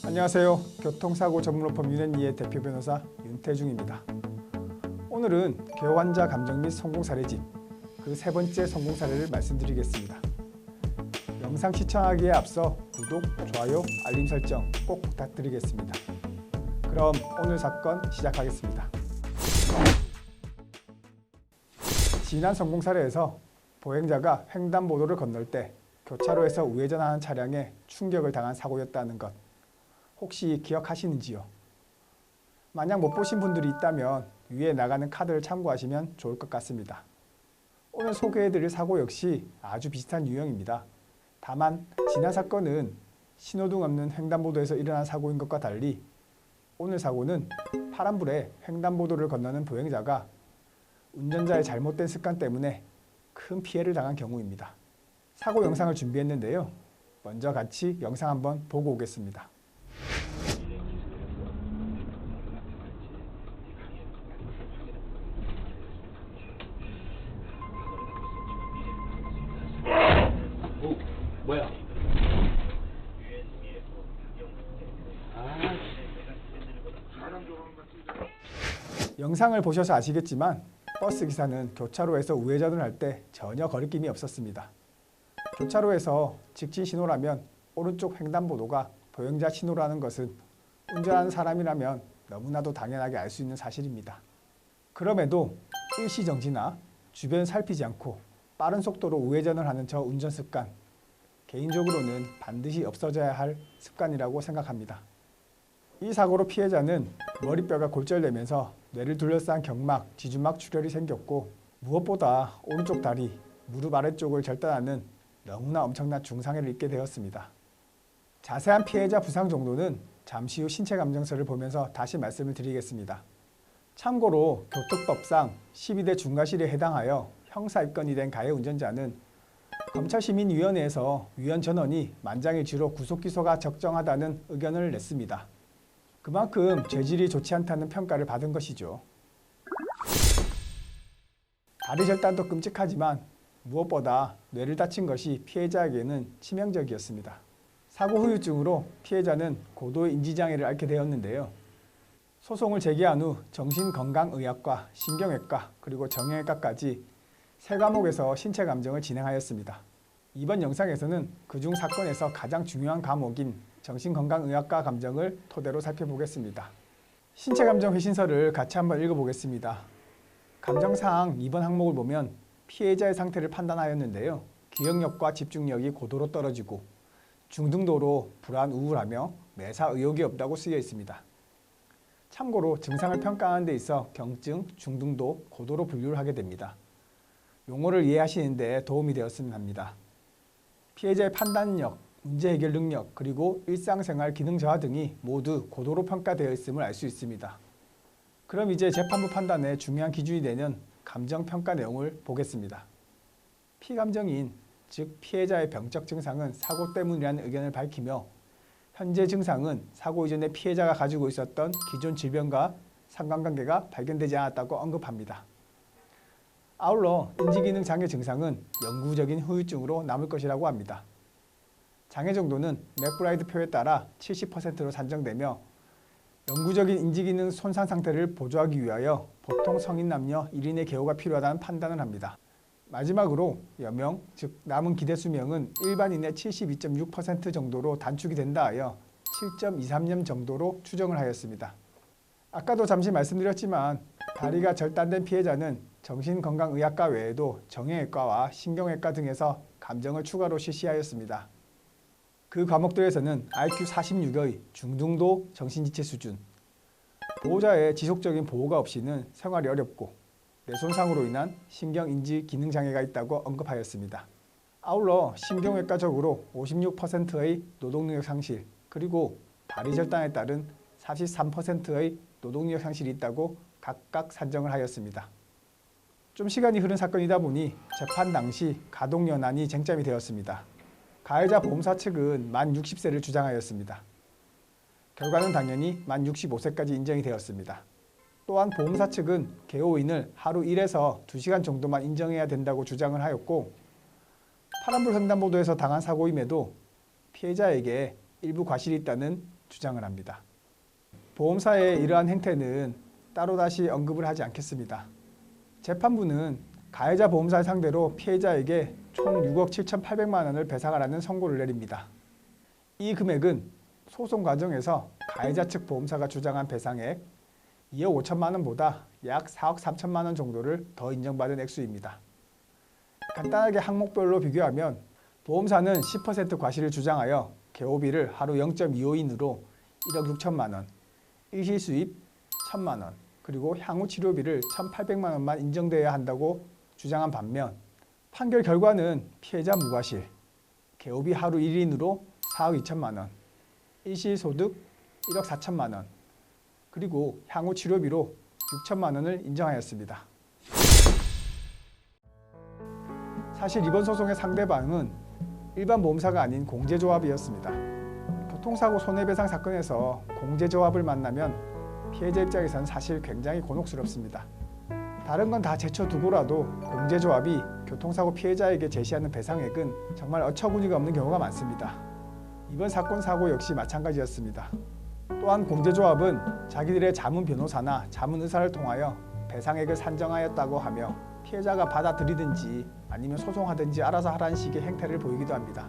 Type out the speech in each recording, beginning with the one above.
안녕하세요. 교통사고 전문로펌 윤앤리의 대표 변호사 윤태중입니다. 오늘은 개환자 감정 및 성공 사례집 그 세 번째 성공 사례를 말씀드리겠습니다. 영상 시청하기에 앞서 구독, 좋아요, 알림 설정 꼭 부탁드리겠습니다. 그럼 오늘 사건 시작하겠습니다. 지난 성공 사례에서 보행자가 횡단보도를 건널 때 교차로에서 우회전하는 차량에 충격을 당한 사고였다는 것 혹시 기억하시는지요? 만약 못 보신 분들이 있다면 위에 나가는 카드를 참고하시면 좋을 것 같습니다. 오늘 소개해드릴 사고 역시 아주 비슷한 유형입니다. 다만 지난 사건은 신호등 없는 횡단보도에서 일어난 사고인 것과 달리 오늘 사고는 파란불에 횡단보도를 건너는 보행자가 운전자의 잘못된 습관 때문에 큰 피해를 당한 경우입니다. 사고 영상을 준비했는데요. 먼저 같이 영상 한번 보고 오겠습니다. 뭐야? 영상을 보셔서 아시겠지만 버스 기사는 교차로에서 우회전을 할 때 전혀 거리낌이 없었습니다. 교차로에서 직진 신호라면 오른쪽 횡단보도가 보행자 신호라는 것은 운전하는 사람이라면 너무나도 당연하게 알 수 있는 사실입니다. 그럼에도 일시정지나 주변 살피지 않고 빠른 속도로 우회전을 하는 저 운전 습관, 개인적으로는 반드시 없어져야 할 습관이라고 생각합니다. 이 사고로 피해자는 머리뼈가 골절되면서 뇌를 둘러싼 경막, 지주막 출혈이 생겼고 무엇보다 오른쪽 다리, 무릎 아래쪽을 절단하는 너무나 엄청난 중상해를 입게 되었습니다. 자세한 피해자 부상 정도는 잠시 후 신체감정서를 보면서 다시 말씀을 드리겠습니다. 참고로 교통법상 12대 중과실에 해당하여 형사 입건이 된 가해 운전자는 검찰시민위원회에서 위원 전원이 만장일치로 구속기소가 적정하다는 의견을 냈습니다. 그만큼 죄질이 좋지 않다는 평가를 받은 것이죠. 다리 절단도 끔찍하지만 무엇보다 뇌를 다친 것이 피해자에게는 치명적이었습니다. 사고 후유증으로 피해자는 고도의 인지장애를 앓게 되었는데요. 소송을 제기한 후 정신건강의학과, 신경외과, 그리고 정형외과까지 세 과목에서 신체감정을 진행하였습니다. 이번 영상에서는 그중 사건에서 가장 중요한 과목인 정신건강의학과 감정을 토대로 살펴보겠습니다. 신체감정 회신서를 같이 한번 읽어보겠습니다. 감정사항 2번 항목을 보면 피해자의 상태를 판단하였는데요. 기억력과 집중력이 고도로 떨어지고 중등도로 불안, 우울하며 매사 의욕이 없다고 쓰여 있습니다. 참고로 증상을 평가하는 데 있어 경증, 중등도, 고도로 분류를 하게 됩니다. 용어를 이해하시는 데 도움이 되었으면 합니다. 피해자의 판단력, 문제 해결 능력, 그리고 일상생활 기능 저하 등이 모두 고도로 평가되어 있음을 알 수 있습니다. 그럼 이제 재판부 판단에 중요한 기준이 되는 감정평가 내용을 보겠습니다. 피감정인, 즉 피해자의 병적 증상은 사고 때문이라는 의견을 밝히며 현재 증상은 사고 이전에 피해자가 가지고 있었던 기존 질병과 상관관계가 발견되지 않았다고 언급합니다. 아울러 인지기능 장애 증상은 영구적인 후유증으로 남을 것이라고 합니다. 장애 정도는 맥브라이드 표에 따라 70%로 산정되며 영구적인 인지기능 손상 상태를 보조하기 위하여 보통 성인 남녀 1인의 개호가 필요하다는 판단을 합니다. 마지막으로 여명, 즉 남은 기대 수명은 일반인의 72.6% 정도로 단축이 된다 하여 7.23년 정도로 추정을 하였습니다. 아까도 잠시 말씀드렸지만 다리가 절단된 피해자는 정신건강의학과 외에도 정형외과와 신경외과 등에서 감정을 추가로 실시하였습니다. 그 과목들에서는 IQ 46의 중등도 정신지체 수준, 보호자의 지속적인 보호가 없이는 생활이 어렵고 뇌손상으로 인한 신경인지 기능장애가 있다고 언급하였습니다. 아울러 신경외과적으로 56%의 노동능력 상실, 그리고 다리 절단에 따른 43%의 노동력 상실이 있다고 각각 산정을 하였습니다. 좀 시간이 흐른 사건이다 보니 재판 당시 가동연한이 쟁점이 되었습니다. 가해자 보험사 측은 만 60세를 주장하였습니다. 결과는 당연히 만 65세까지 인정이 되었습니다. 또한 보험사 측은 개호인을 하루 1에서 2시간 정도만 인정해야 된다고 주장을 하였고, 파란불 횡단보도에서 당한 사고임에도 피해자에게 일부 과실이 있다는 주장을 합니다. 보험사의 이러한 행태는 따로 다시 언급을 하지 않겠습니다. 재판부는 가해자 보험사를 상대로 피해자에게 총 6억 7,800만 원을 배상하라는 선고를 내립니다. 이 금액은 소송 과정에서 가해자 측 보험사가 주장한 배상액 2억 5천만 원보다 약 4억 3천만 원 정도를 더 인정받은 액수입니다. 간단하게 항목별로 비교하면 보험사는 10% 과실을 주장하여 개호비를 하루 0.2호인으로 1억 6천만 원, 일시수입 1천만 원, 그리고 향후 치료비를 1,800만 원만 인정되어야 한다고 주장한 반면 판결 결과는 피해자 무과실, 개호비 하루 1인으로 4억 2천만 원, 일시소득 1억 4천만 원, 그리고 향후 치료비로 6천만 원을 인정하였습니다. 사실 이번 소송의 상대방은 일반 보험사가 아닌 공제조합이었습니다. 교통사고 손해배상 사건에서 공제조합을 만나면 피해자 입장에서는 사실 굉장히 곤혹스럽습니다. 다른 건 다 제쳐두고라도 공제조합이 교통사고 피해자에게 제시하는 배상액은 정말 어처구니가 없는 경우가 많습니다. 이번 사건 사고 역시 마찬가지였습니다. 또한 공제조합은 자기들의 자문 변호사나 자문 의사를 통하여 배상액을 산정하였다고 하며 피해자가 받아들이든지 아니면 소송하든지 알아서 하라는 식의 행태를 보이기도 합니다.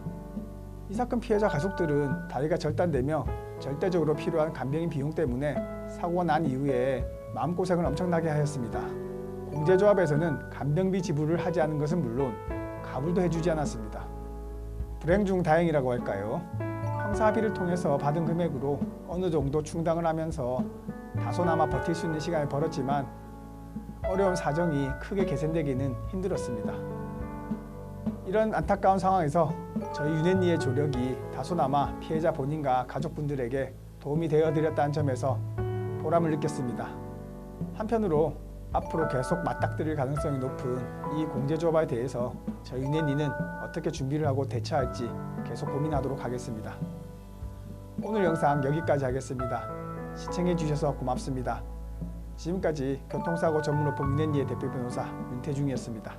이 사건 피해자 가족들은 다리가 절단되며 절대적으로 필요한 간병인 비용 때문에 사고가 난 이후에 마음고생을 엄청나게 하였습니다. 공제조합에서는 간병비 지불을 하지 않은 것은 물론 가불도 해주지 않았습니다. 불행 중 다행이라고 할까요? 형사합의를 통해서 받은 금액으로 어느 정도 충당을 하면서 다소나마 버틸 수 있는 시간을 벌었지만 어려운 사정이 크게 개선되기는 힘들었습니다. 이런 안타까운 상황에서 저희 유네니의 조력이 다소나마 피해자 본인과 가족분들에게 도움이 되어드렸다는 점에서 보람을 느꼈습니다. 한편으로 앞으로 계속 맞닥뜨릴 가능성이 높은 이 공제조합에 대해서 저희 유네니는 어떻게 준비를 하고 대처할지 계속 고민하도록 하겠습니다. 오늘 영상 여기까지 하겠습니다. 시청해주셔서 고맙습니다. 지금까지 교통사고 전문업체 유네니의 대표 변호사 윤태중이었습니다.